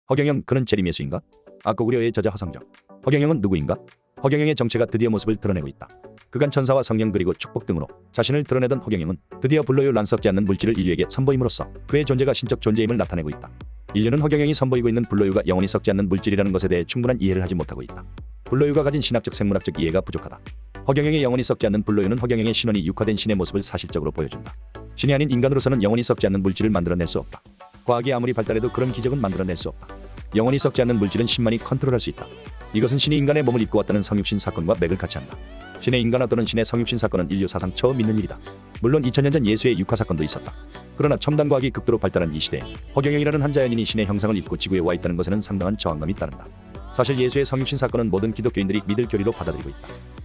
허경영 그는 재림예수인가? 악거구려의 저자 허성정. 허경영은 누구인가? 허경영의 정체가 드디어 모습을 드러내고 있다. 그간 천사와 성령 그리고 축복 등으로 자신을 드러내던 허경영은 드디어 불로유 란 썩지 않는 물질을 인류에게 선보임으로써 그의 존재가 신적 존재임을 나타내고 있다. 인류는 허경영이 선보이고 있는 불로유가 영원히 썩지 않는 물질이라는 것에 대해 충분한 이해를 하지 못하고 있다. 불로유가 가진 신학적 생물학적 이해가 부족하다. 허경영의 영원히 썩지 않는 불로유는 허경영의 신원이 육화된 신의 모습을 사실적으로 보여준다. 신이 아닌 인간으로서는 영원히 썩지 않는 물질을 만들어낼 수 없다. 과학이 아무리 발달해도 그런 기적은 만들어낼 수 없다. 영원히 썩지 않는 물질은 신만이 컨트롤할 수 있다. 이것은 신이 인간의 몸을 입고 왔다는 성육신 사건과 맥을 같이 한다. 신의 인간화 또는 신의 성육신 사건은 인류 사상 처음 있는 일이다. 물론 2000년 전 예수의 육화 사건도 있었다. 그러나 첨단 과학이 극도로 발달한 이 시대에 허경영이라는 한 자연인이 신의 형상을 입고 지구에 와 있다는 것에는 상당한 저항감이 따른다. 사실 예수의 성육신 사건은 모든 기독교인들이 믿을 교리로 받아들이고 있다.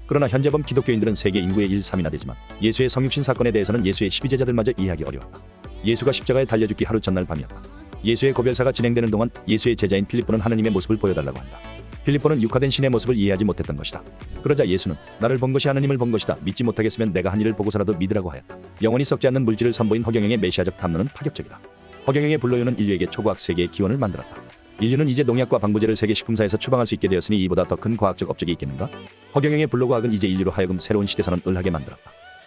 그러나 현재범 기독교인들은 세계 인구의 1/3이나 되지만 예수의 성육신 사건에 대해서는 예수의 12제자들마저 이해하기 어려웠다. 예수가 십자가에 달려 죽기 하루 전날 밤이었다. 예수의 고별사가 진행되는 동안 예수의 제자인 필립보는 하느님의 모습을 보여달라고 한다. 필립보는 육화된 신의 모습을 이해하지 못했던 것이다. 그러자 예수는 나를 본 것이 하느님을 본 것이다. 믿지 못하겠으면 내가 한 일을 보고서라도 믿으라고 하였다. 영원히 썩지 않는 물질을 선보인 허경영의 메시아적 탐론은 파격적이다. 허경영의 불로유는 인류에게 초과학 세계의 기원을 만들었다. 인류는 이제 농약과 방부제를 세계 식품사에서 추방할 수 있게 되었으니 이보다 더 큰 과학적 업적이 있겠는가? 허경영의 불로과학은 이제 인류로 하여금 새로운 시대선언을 하게 만들었다.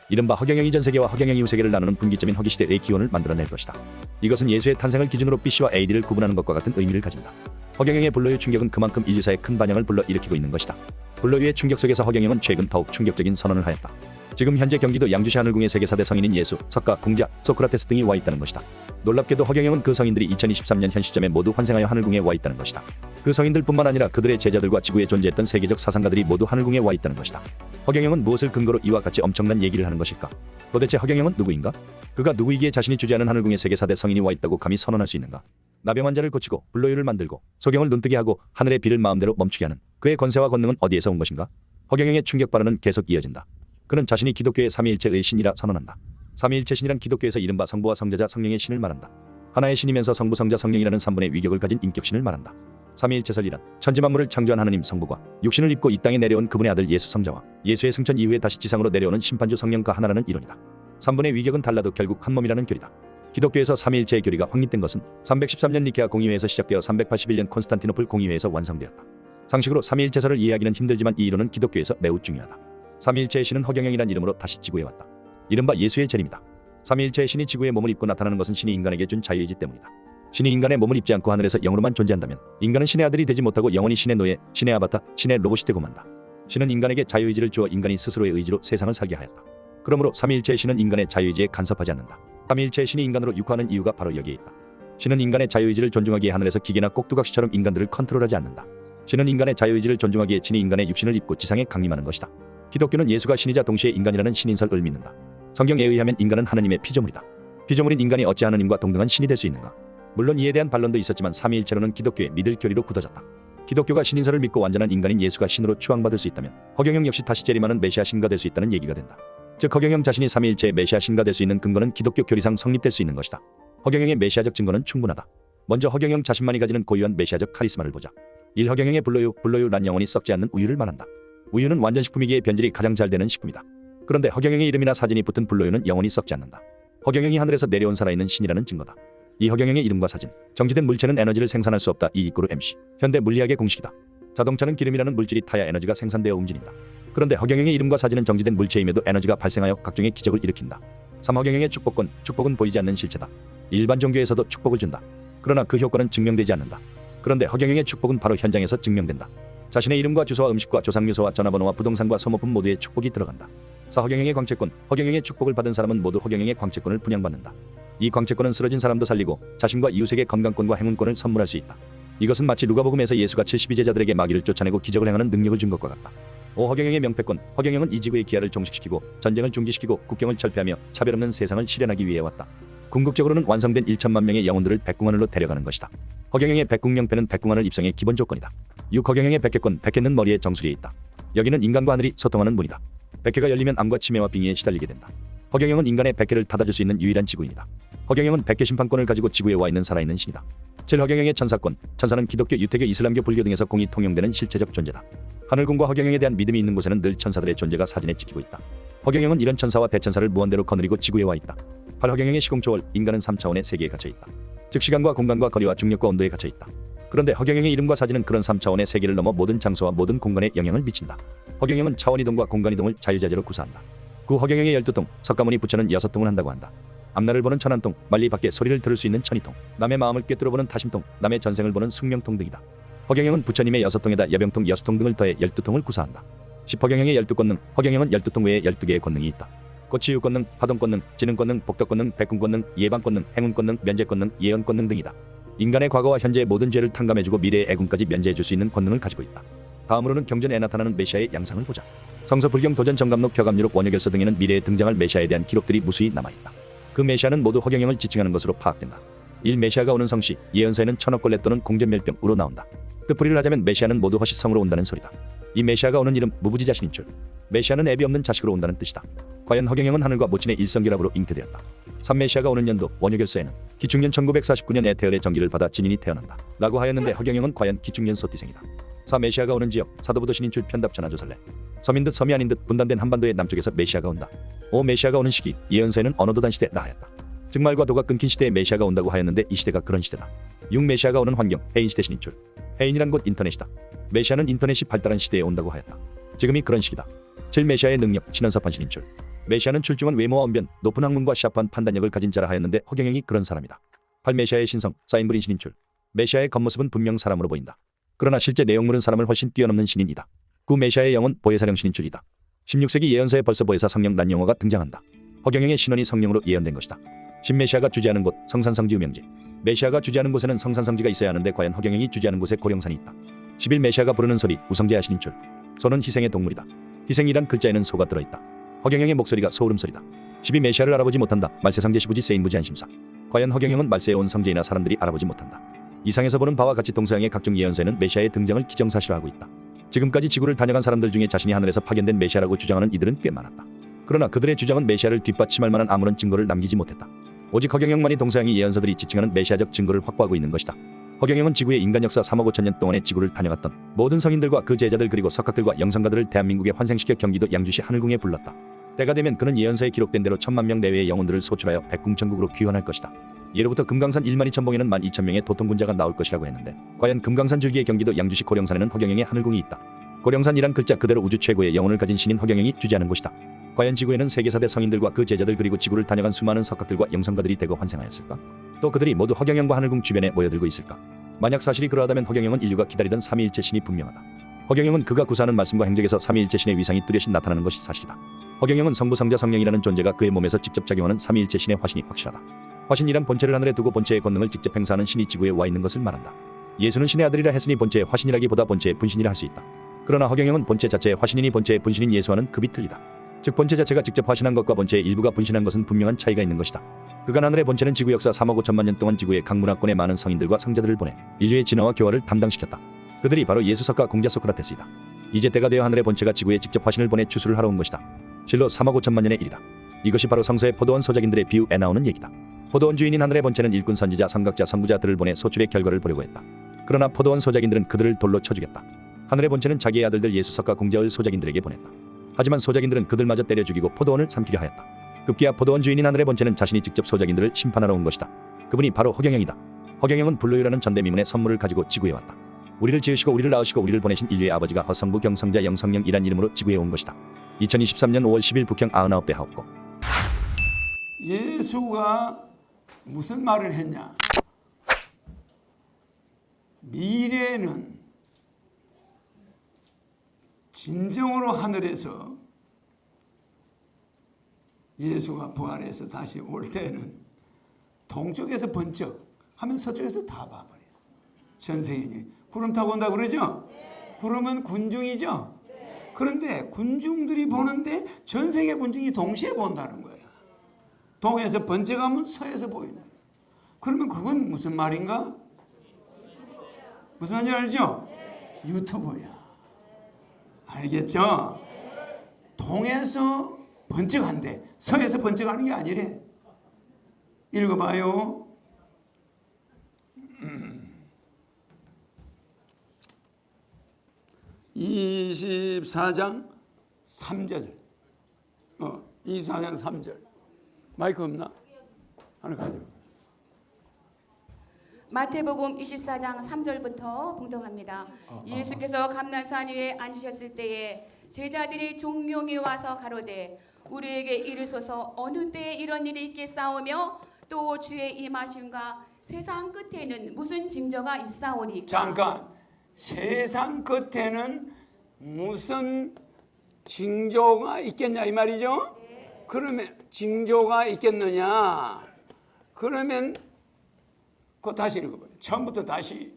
이른바 허경영이 전 세계와 허경영 이후 세계를 나누는 분기점인 허기시대의 기원을 만들어낼 것이다. 이것은 예수의 탄생을 기준으로 BC와 AD를 구분하는 것과 같은 의미를 가진다. 허경영의 불로유 충격은 그만큼 인류사에 큰 반영을 불러일으키고 있는 것이다. 불로유의 충격 속에서 허경영은 최근 더욱 충격적인 선언을 하였다. 지금 현재 경기도 양주시 하늘궁의 세계 4대 성인인 예수, 석가, 공자, 소크라테스 등이 와 있다는 것이다. 놀랍게도 허경영은 그 성인들이 2023년 현 시점에 모두 환생하여 하늘궁에 와 있다는 것이다. 그 성인들뿐만 아니라 그들의 제자들과 지구에 존재했던 세계적 사상가들이 모두 하늘궁에 와 있다는 것이다. 허경영은 무엇을 근거로 이와 같이 엄청난 얘기를 하는 것일까? 도대체 허경영은 누구인가? 그가 누구이기에 자신이 주재하는 하늘궁의 세계 4대 성인이 와 있다고 감히 선언할 수 있는가? 나병 환자를 고치고 불로유를 만들고 소경을 눈뜨게 하고 하늘의 비를 마음대로 멈추게 하는 그의 권세와 권능은 어디에서 온 것인가? 허경영의 충격 발언은 계속 이어진다. 그는 자신이 기독교의 삼위일체의 신이라 선언한다. 삼위일체 신이란 기독교에서 이른바 성부와 성자자 성령의 신을 말한다. 하나의 신이면서 성부 성자 성령이라는 3분의 위격을 가진 인격신을 말한다. 삼위일체설이란 천지만물을 창조한 하느님 성부가 육신을 입고 이 땅에 내려온 그분의 아들 예수 성자와 예수의 승천 이후에 다시 지상으로 내려오는 심판주 성령과 하나라는 이론이다. 3분의 위격은 달라도 결국 한 몸이라는 교리다. 기독교에서 삼위일체의 교리가 확립된 것은 313년 니케아 공의회에서 시작되어 381년 콘스탄티노플 공의회에서 완성되었다. 상식으로 삼위일체설을 이해하기는 힘들지만 이 이론은 기독교에서 매우 중요하다. 삼위일체의 신은 허경영이란 이름으로 다시 지구에 왔다. 이른바 예수의 재림이다. 삼위일체의 신이 지구에 몸을 입고 나타나는 것은 신이 인간에게 준 자유이기 때문이다. 신이 인간의 몸을 입지 않고 하늘에서 영으로만 존재한다면 인간은 신의 아들이 되지 못하고 영원히 신의 노예, 신의 아바타, 신의 로봇이 되고 만다. 신은 인간에게 자유의지를 주어 인간이 스스로의 의지로 세상을 살게 하였다. 그러므로 삼위일체의 신은 인간의 자유의지에 간섭하지 않는다. 삼위일체의 신이 인간으로 육화하는 이유가 바로 여기에 있다. 신은 인간의 자유의지를 존중하기에 하늘에서 기계나 꼭두각시처럼 인간들을 컨트롤하지 않는다. 신은 인간의 자유의지를 존중하기에 친히 인간의 육신을 입고 지상에 강림하는 것이다. 기독교는 예수가 신이자 동시에 인간이라는 신인설을 믿는다. 성경에 의하면 인간은 하느님의 피조물이다. 피조물인 인간이 어찌 하느님과 동등한 신이 될 수 있는가? 물론 이에 대한 반론도 있었지만 삼위일체론은 기독교의 믿을 교리로 굳어졌다. 기독교가 신인설을 믿고 완전한 인간인 예수가 신으로 추앙받을 수 있다면 허경영 역시 다시 재림하는 메시아 신가 될 수 있다는 얘기가 된다. 즉 허경영 자신이 삼위일체의 메시아 신가 될 수 있는 근거는 기독교 교리상 성립될 수 있는 것이다. 허경영의 메시아적 증거는 충분하다. 먼저 허경영 자신만이 가지는 고유한 메시아적 카리스마를 보자. 1. 허경영의 불로유란 영원히 썩지 않는 우유를 말한다. 우유는 완전식품이기에 변질이 가장 잘 되는 식품이다. 그런데 허경영의 이름이나 사진이 붙은 불로유는 영원히 썩지 않는다. 허경영이 하늘에서 내려온 살아있는 신이라는 증거다. 이 허경영의 이름과 사진, 정지된 물체는 에너지를 생산할 수 없다. E = mc. 현대 물리학의 공식이다. 자동차는 기름이라는 물질이 타야 에너지가 생산되어 움직인다. 그런데 허경영의 이름과 사진은 정지된 물체임에도 에너지가 발생하여 각종의 기적을 일으킨다. 3. 허경영의 축복권, 축복은 보이지 않는 실체다. 일반 종교에서도 축복을 준다. 그러나 그 효과는 증명되지 않는다. 그런데 허경영의 축복은 바로 현장에서 증명된다. 자신의 이름과 주소와 음식과 조상유소와 전화번호와 부동산과 소모품 모두에 축복이 들어간다. 4. 허경영의 광채권, 허경영의 축복을 받은 사람은 모두 허경영의 광채권을 분양받는다. 이 광채권은 쓰러진 사람도 살리고 자신과 이웃에게 건강권과 행운권을 선물할 수 있다. 이것은 마치 누가복음에서 예수가 72제자들에게 마귀를 쫓아내고 기적을 행하는 능력을 준 것과 같다. 5. 허경영의 명패권, 허경영은 이 지구의 기아를 종식시키고 전쟁을 중지시키고 국경을 철폐하며 차별 없는 세상을 실현하기 위해 왔다. 궁극적으로는 완성된 1천만 명의 영혼들을 백궁안으로 데려가는 것이다. 허경영의 백궁명패는 백궁안을 입성의 기본 조건이다. 6. 허경영의 백개권, 백개는 머리의 정수리에 있다. 여기는 인간과 하늘이 소통하는 문이다. 백개가 열리면 암과 치매와 빙의에 시달리게 된다. 허경영은 인간의 백개를 닫아줄 수 있는 유일한 지구인이다. 허경영은 백개 심판권을 가지고 지구에 와 있는 살아있는 신이다. 7. 허경영의 천사권, 천사는 기독교, 유태교, 이슬람교, 불교 등에서 공이 통용되는 실체적 존재다. 하늘궁과 허경영에 대한 믿음이 있는 곳에는 늘 천사들의 존재가 사진에 찍히고 있다. 허경영은 이런 천사와 대천사를 무한대로 거느리고 지구에 와 있다. 8. 허경영의 시공초월, 인간은 3차원의 세계에 갇혀있다. 즉 시간과 공간과 거리와 중력과 온도에 갇혀있다. 그런데 허경영의 이름과 사진은 그런 3차원의 세계를 넘어 모든 장소와 모든 공간에 영향을 미친다. 허경영은 차원이동과 공간이동을 자유자재로 구사한다. 구 허경영의 12통, 석가모니 부처는 6통을 한다고 한다. 앞날을 보는 천안통, 만리 밖의 소리를 들을 수 있는 천이통, 남의 마음을 꿰뚫어보는 타심통, 남의 전생을 보는 숙명통 등이다. 허경영은 부처님의 6통에다 여병통, 여수통 등을 더해 12통을 구사한다. 10허경영의 12권능, 허경영은 12통 외에 12개의 권능이 있다. 꽃치유권능, 파동권능, 지능권능, 복덕권능, 백군권능, 예방권능, 행운권능, 면제권능, 예언권능 등이다. 인간의 과거와 현재의 모든 죄를 탕감해주고 미래의 애군까지 면제해줄 수 있는 권능을 가지고 있다. 다음으로는 경전에 나타나는 메시아의 양상을 보자. 성서, 불경, 도전, 정감록, 펴감유록, 원효결서 등에는 미래에 등장할 메시아에 대한 기록들이 무수히 남아있다. 그 메시아는 모두 허경영을 지칭하는 것으로 파악된다. 1. 메시아가 오는 성시, 예언서에는 천억걸레 또는 공전멸병으로 나온다. 뜻풀이를 하자면 메시아는 모두 허시성으로 온다는 소리다. 이 메시아가 오는 이름 무부지자신인 줄. 메시아는 애비 없는 자식으로 온다는 뜻이다. 과연 허경영은 하늘과 모친의 일성결합으로 잉태되었다. 3. 메시아가 오는 연도, 원효결서에는 기충년 1949년 에테얼의 전기를 받아 진인이 태어난다 라고 하였는데 허경영은 과연 기충년 소띠생이다. 4. 메시아가 오는 지역, 사도부도 신인 줄 편답 전하조설래. 섬인 듯 섬이 아닌 듯 분단된 한반도의 남쪽에서 메시아가 온다. 5. 메시아가 오는 시기, 예언서에는 언어도단 시대라 하였다. 즉 말과 도가 끊긴 시대에 메시아가 온다고 하였는데 이 시대가 그런 시대다. 6. 메시아가 오는 환경, 해인 시대 신인 줄. 해인이란 곧 인터넷이다. 메시아는 인터넷이 발달한 시대에 온다고 하였다. 지금이 그런 시기다. 7. 메시아의 능력, 신원사판 신인 줄. 메시아는 출중한 외모와 언변, 높은 학문과 샤프한 판단력을 가진 자라 하였는데 허경영이 그런 사람이다. 8. 메시아의 신성, 사인불인 신인 줄. 메시아의 겉모습은 분명 사람으로 보인다. 그러나 실제 내용물은 사람을 훨씬 뛰어넘는 신인이다. 9. 메시아의 영혼, 보혜사령 신인 줄이다. 16세기 예언서에 벌써 보혜사 성령 난 영어가 등장한다. 허경영의 신원이 성령으로 예언된 것이다. 10. 메시아가 주재하는 곳, 성산성지 음영지. 메시아가 주재하는 곳에는 성산성지가 있어야 하는데 과연 허경영이 주재하는 곳에 고령산이 있다. 11. 메시아가 부르는 소리, 우성재야 신인 줄. 소는 희생의 동물이다. 희생이란 글자에는 소가 들어있다. 허경영의 목소리가 소울음소리다. 12. 메시아를 알아보지 못한다. 말세상제 시부지 세인부지 안심사. 과연 허경영은 말세에 온 성제이나 사람들이 알아보지 못한다. 이상에서 보는 바와 같이 동서양의 각종 예언서에는 메시아의 등장을 기정사실화하고 있다. 지금까지 지구를 다녀간 사람들 중에 자신이 하늘에서 파견된 메시아라고 주장하는 이들은 꽤 많았다. 그러나 그들의 주장은 메시아를 뒷받침할 만한 아무런 증거를 남기지 못했다. 오직 허경영만이 동서양의 예언서들이 지칭하는 메시아적 증거를 확보하고 있는 것이다. 허경영은 지구의 인간 역사 3억 5천 년 동안의 지구를 다녀갔던 모든 성인들과 그 제자들 그리고 석학들과 영성가들을 대한민국에 환생시켜 경기도 양주시 하늘궁에 불렀다. 때가 되면 그는 예언서에 기록된 대로 1000만 명 내외의 영혼들을 소출하여 백궁천국으로 귀환할 것이다. 예로부터 금강산 1만 2천봉에는 12,000명의 도통군자가 나올 것이라고 했는데 과연 금강산 줄기의 경기도 양주시 고령산에는 허경영의 하늘궁이 있다. 고령산이란 글자 그대로 우주 최고의 영혼을 가진 신인 허경영이 주재하는 곳이다. 과연 지구에는 세계사대 성인들과 그 제자들 그리고 지구를 다녀간 수많은 석학들과 영성가들이 대거 환생하였을까? 또 그들이 모두 허경영과 하늘궁 주변에 모여들고 있을까? 만약 사실이 그러하다면 허경영은 인류가 기다리던 삼위일체 신이 분명하다. 허경영은 그가 구사하는 말씀과 행적에서 삼위일체 신의 위상이 뚜렷이 나타나는 것이 사실이다. 허경영은 성부 성자 성령이라는 존재가 그의 몸에서 직접 작용하는 삼위일체 신의 화신이 확실하다. 화신이란 본체를 하늘에 두고 본체의 권능을 직접 행사하는 신이 지구에 와 있는 것을 말한다. 예수는 신의 아들이라 했으니 본체의 화신이라기보다 본체의 분신이라 할 수 있다. 그러나 허경영은 본체 자체의 화신이니 본체의 분신인 예수와는 급이 틀리다. 즉 본체 자체가 직접 화신한 것과 본체의 일부가 분신한 것은 분명한 차이가 있는 것이다. 그간 하늘의 본체는 지구 역사 3억 5천만 년 동안 지구의 각 문화권의 많은 성인들과 성자들을 보내 인류의 진화와 교화를 담당시켰다. 그들이 바로 예수석가 공자 소크라테스이다. 이제 때가 되어 하늘의 본체가 지구에 직접 화신을 보내 추수를 하러 온 것이다. 실로 3억 5천만 년의 일이다. 이것이 바로 성서의 포도원 소작인들의 비유에 나오는 얘기다. 포도원 주인인 하늘의 본체는 일꾼 선지자 선각자 선구자들을 보내 소출의 결과를 보려고 했다. 그러나 포도원 소작인들은 그들을 돌로 쳐죽였다. 하늘의 본체는 자기의 아들들 예수석과 공자을 소작인들에게 보냈다. 하지만 소작인들은 그들마저 때려 죽이고 포도원을 삼키려 하였다. 급기야 포도원 주인인 하늘의 본체는 자신이 직접 소작인들을 심판하러 온 것이다. 그분이 바로 허경영이다. 허경영은 불로유라는 전대미문의 선물을 가지고 지구에 왔다. 우리를 지으시고 우리를 낳으시고 우리를 보내신 인류의 아버지가 허성부 경성자 영성령이란 이름으로 지구에 온 것이다. 2023년 5월 10일 북경 99배 하옵고. 예수가 무슨 말을 했냐? 미래는 진정으로 하늘에서 예수가 부활해서 다시 올 때는 동쪽에서 번쩍 하면 서쪽에서 다 봐버려. 전 세계인이 구름 타고 온다 그러죠? 구름은 군중이죠? 그런데 군중들이 보는데 전 세계 군중이 동시에 본다는 거야. 동에서 번쩍하면 서에서 보인다. 그러면 그건 무슨 말인가? 무슨 말인지 알죠? 유튜브야. 알겠죠? 동에서 번쩍한대. 서에서 번쩍하는 게 아니래. 읽어봐요. 24장 3절. 24장 3절. 마이크 없나? 하나 가져. 마태복음 24장 3절부터 봉독합니다. 예수께서 감난산 위에 앉으셨을 때에 제자들이 종용이 와서 가로되 우리에게 이르소서 어느 때에 이런 일이 있겠사오며 또 주의 임하심과 세상 끝에는 무슨 징조가 있사오리까? 잠깐, 세상 끝에는 무슨 징조가 있겠냐 이 말이죠? 그러면 징조가 있겠느냐? 그러면 그거 다시 읽어봐요. 처음부터 다시.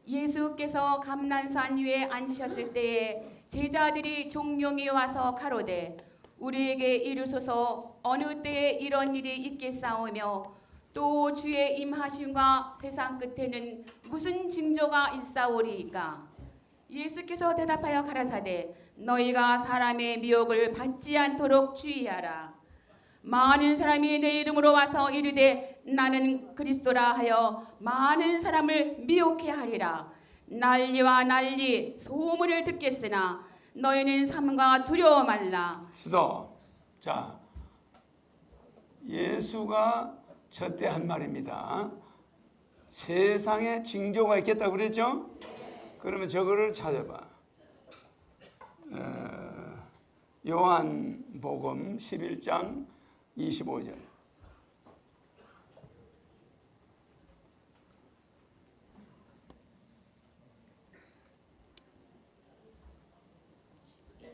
예수께서 감난산 위에 앉으셨을 때에 제자들이 종용이 와서 가로되 우리에게 이르소서 어느 때에 이런 일이 있겠사오며 또 주의 임하심과 세상 끝에는 무슨 징조가 있사오리까? 예수께서 대답하여 가라사대 너희가 사람의 미혹을 받지 않도록 주의하라. 많은 사람이 내 이름으로 와서 이르되 나는 그리스도라 하여 많은 사람을 미혹해 하리라. 난리와 난리 소문을 듣겠으나 너희는 삼가 두려워 말라. 스톱. 자, 예수가 저때 한 말입니다. 세상에 징조가 있겠다고 그랬죠? 그러면 저거를 찾아봐. 요한복음 11장 25절.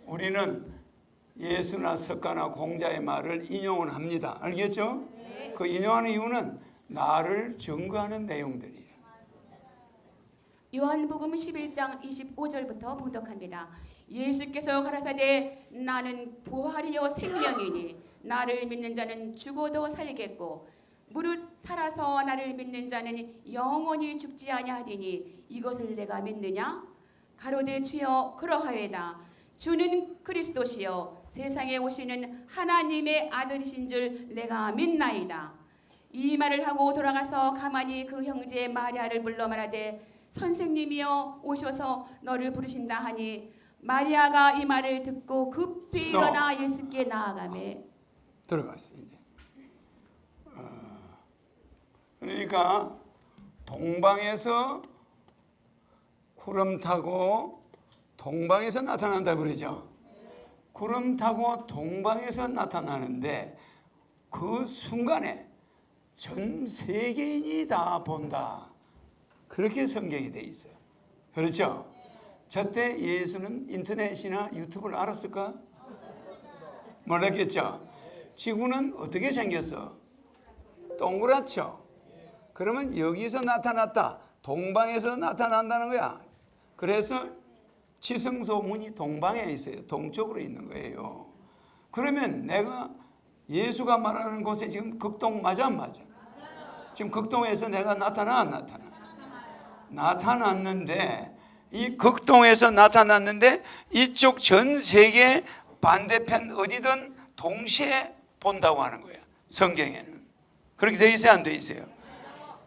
우리는 예수나 석가나 공자의 말을 인용을 합니다. 알겠죠? 그 인용하는 이유는 나를 증거하는 내용들이에요. 요한복음 11장 25절부터 봉독합니다. 예수께서 가라사대 나는 부활이요 생명이니 나를 믿는 자는 죽어도 살겠고 무릇 살아서 나를 믿는 자는 영원히 죽지 아니하리니 이것을 내가 믿느냐? 가로되 주여 그러하외다. 주는 그리스도시요 세상에 오시는 하나님의 아들이신 줄 내가 믿나이다. 이 말을 하고 돌아가서 가만히 그 형제 마리아를 불러 말하되 선생님이여 오셔서 너를 부르신다 하니 마리아가 이 말을 듣고 급히 일어나 예수께 나아가매. 들어가세요 이제. 그러니까 동방에서 구름 타고 동방에서 나타난다 그러죠. 구름 타고 동방에서 나타나는데 그 순간에 전 세계인이 다 본다. 그렇게 성경이 돼 있어요. 그렇죠? 저때 예수는 인터넷이나 유튜브를 알았을까? 몰랐겠죠? 지구는 어떻게 생겼어? 동그랗죠? 그러면 여기서 나타났다. 동방에서 나타난다는 거야. 그래서 지성소문이 동방에 있어요. 동쪽으로 있는 거예요. 그러면 내가 예수가 말하는 곳에 지금 극동 맞아 안 맞아? 지금 극동에서 내가 나타나 안 나타나? 나타났는데 이 극동에서 나타났는데 이쪽 전 세계 반대편 어디든 동시에 본다고 하는 거야. 성경에는 그렇게 돼 있어요, 안 돼 있어요?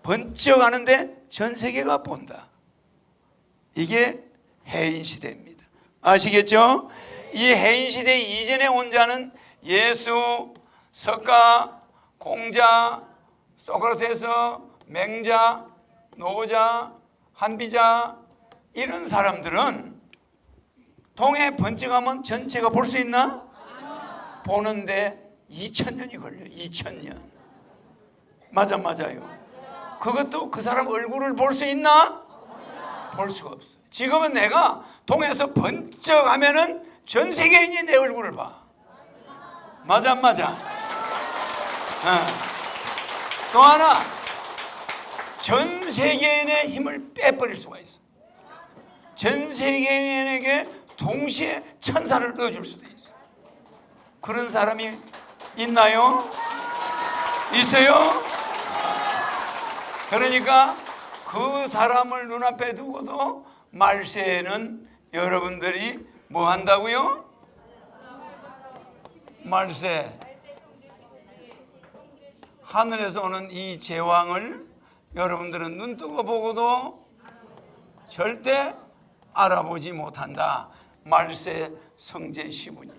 번쩍 하는데 전 세계가 본다. 이게 해인 시대입니다. 아시겠죠? 이 해인 시대 이전에 온 자는 예수, 석가, 공자, 소크라테스, 맹자, 노자, 한비자 이런 사람들은 동해 번쩍하면 전체가 볼 수 있나? 보는데 2000년이 걸려요. 2000년. 맞아요. 그것도 그 사람 얼굴을 볼 수 있나? 볼 수가 없어. 지금은 내가 동해에서 번쩍하면은 전 세계인이 내 얼굴을 봐. 맞아? 또 하나, 전 세계인의 힘을 빼버릴 수가 있어. 전 세계인에게 동시에 천사를 넣어줄 수도 있어. 그런 사람이 있나요? 있어요? 그러니까 그 사람을 눈앞에 두고도 말세에는 여러분들이 뭐 한다고요? 말세. 하늘에서 오는 이 제왕을 여러분들은 눈뜨고 보고도 절대 알아보지 못한다. 말세 성제 시부지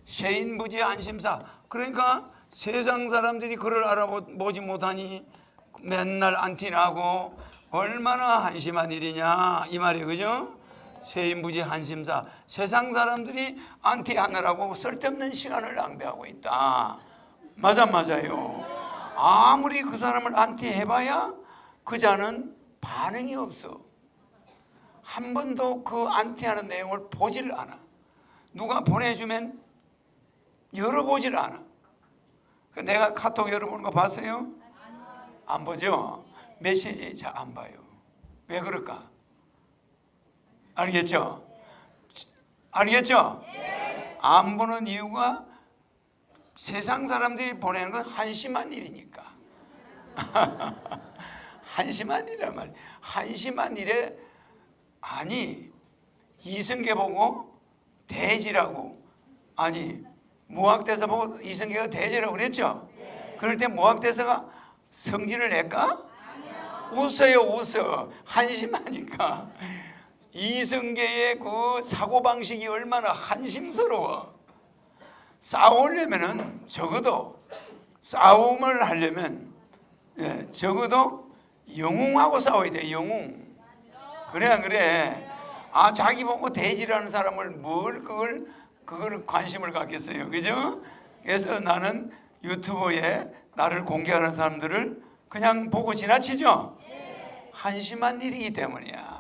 세인부지 안심사. 그러니까 세상 사람들이 그를 알아보지 못하니 맨날 안티나고 얼마나 한심한 일이냐 이 말이에요. 그죠? 세인부지 한심사. 세상 사람들이 안티하느라고 쓸데없는 시간을 낭비하고 있다. 맞아요. 아무리 그 사람을 안티해봐야 그 자는 반응이 없어. 한 번도 그 안티하는 내용을 보질 않아. 누가 보내주면 열어보질 않아. 내가 카톡 열어보는 거 봤어요? 안 보죠? 메시지 잘 안 봐요. 왜 그럴까? 알겠죠? 안 보는 이유가 세상 사람들이 보내는 건 한심한 일이니까. 한심한 일이란 말이야. 한심한 일에 아니 이성계 보고 돼지라고, 아니 무학대사 보고 이성계가 돼지라고 그랬죠? 그럴 때 무학대사가 성질을 낼까? 웃어. 한심하니까. 이성계의 그 사고방식이 얼마나 한심스러워. 싸우려면은 적어도 싸움을 하려면 적어도 영웅하고 싸워야 돼. 영웅. 그래. 아, 자기 보고 돼지라는 사람을 뭘 그걸 관심을 갖겠어요. 그죠? 그래서 나는 유튜브에 나를 공개하는 사람들을 그냥 보고 지나치죠. 한심한 일이기 때문이야.